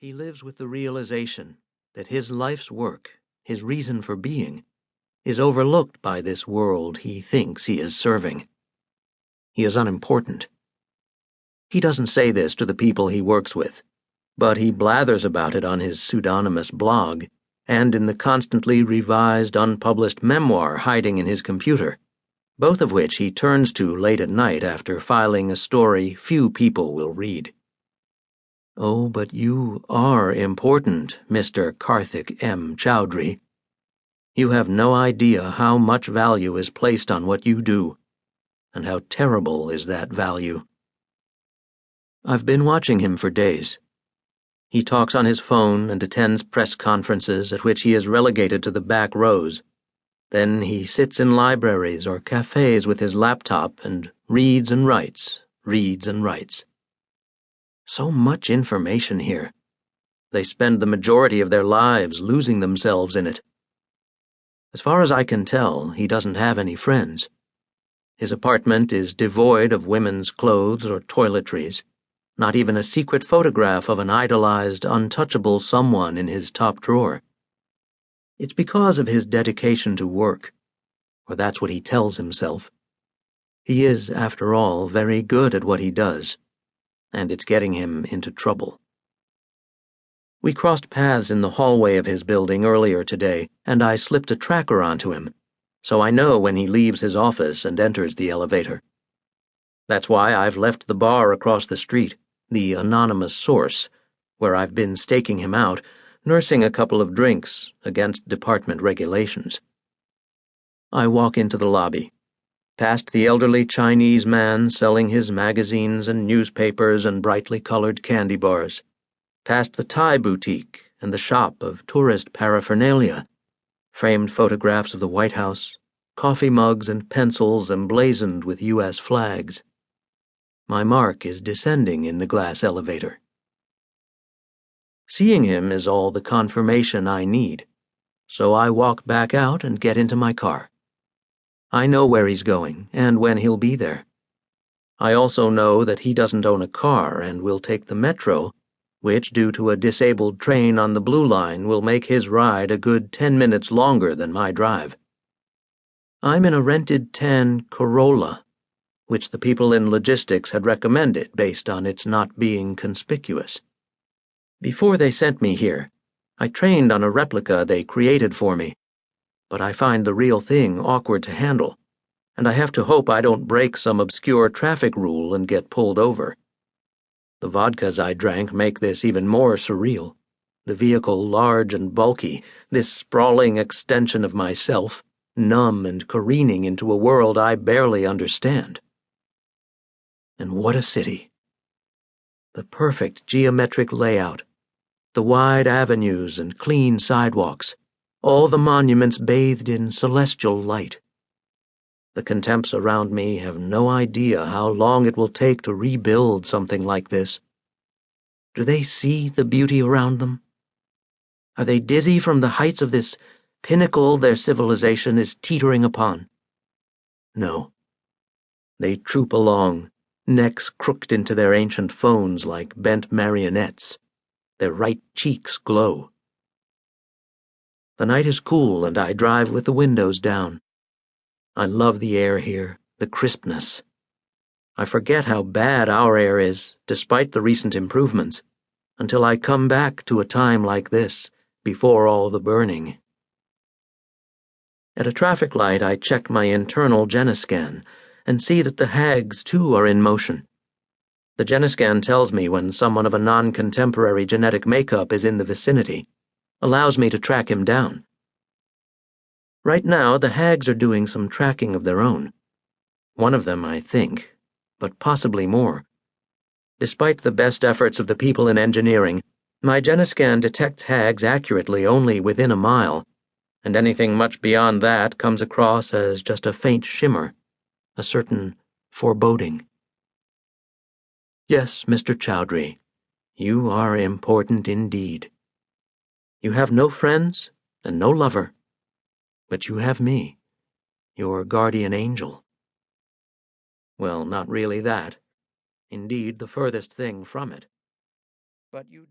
He lives with the realization that his life's work, his reason for being, is overlooked by this world he thinks he is serving. He is unimportant. He doesn't say this to the people he works with, but he blathers about it on his pseudonymous blog and in the constantly revised unpublished memoir hiding in his computer, both of which he turns to late at night after filing a story few people will read. Oh, but you are important, Mr. Karthik M. Chowdhury. You have no idea how much value is placed on what you do, and how terrible is that value. I've been watching him for days. He talks on his phone and attends press conferences at which he is relegated to the back rows. Then he sits in libraries or cafes with his laptop and reads and writes, reads and writes. So much information here. They spend the majority of their lives losing themselves in it. As far as I can tell, he doesn't have any friends. His apartment is devoid of women's clothes or toiletries, not even a secret photograph of an idolized, untouchable someone in his top drawer. It's because of his dedication to work, or that's what he tells himself. He is, after all, very good at what he does, and it's getting him into trouble. We crossed paths in the hallway of his building earlier today, and I slipped a tracker onto him, so I know when he leaves his office and enters the elevator. That's why I've left the bar across the street, the anonymous source, where I've been staking him out, nursing a couple of drinks against department regulations. I walk into the lobby, past the elderly Chinese man selling his magazines and newspapers and brightly colored candy bars, past the Thai boutique and the shop of tourist paraphernalia, framed photographs of the White House, coffee mugs and pencils emblazoned with U.S. flags. My mark is descending in the glass elevator. Seeing him is all the confirmation I need, so I walk back out and get into my car. I know where he's going and when he'll be there. I also know that he doesn't own a car and will take the metro, which, due to a disabled train on the Blue Line, will make his ride a good 10 minutes longer than my drive. I'm in a rented tan Corolla, which the people in logistics had recommended based on its not being conspicuous. Before they sent me here, I trained on a replica they created for me, but I find the real thing awkward to handle, and I have to hope I don't break some obscure traffic rule and get pulled over. The vodkas I drank make this even more surreal. The vehicle large and bulky, this sprawling extension of myself, numb and careening into a world I barely understand. And what a city. The perfect geometric layout, the wide avenues and clean sidewalks, all the monuments bathed in celestial light. The contemps around me have no idea how long it will take to rebuild something like this. Do they see the beauty around them? Are they dizzy from the heights of this pinnacle their civilization is teetering upon? No. They troop along, necks crooked into their ancient phones like bent marionettes. Their right cheeks glow. The night is cool and I drive with the windows down. I love the air here, the crispness. I forget how bad our air is, despite the recent improvements, until I come back to a time like this, before all the burning. At a traffic light, I check my internal Genoscan and see that the hags, too, are in motion. The Genoscan tells me when someone of a non-contemporary genetic makeup is in the vicinity, allows me to track him down. Right now, the hags are doing some tracking of their own. One of them, I think, but possibly more. Despite the best efforts of the people in engineering, my Genoscan detects hags accurately only within a mile, and anything much beyond that comes across as just a faint shimmer, a certain foreboding. Yes, Mr. Chowdhury, you are important indeed. You have no friends and no lover, but you have me, your guardian angel. Well, not really that. Indeed, the furthest thing from it. But you do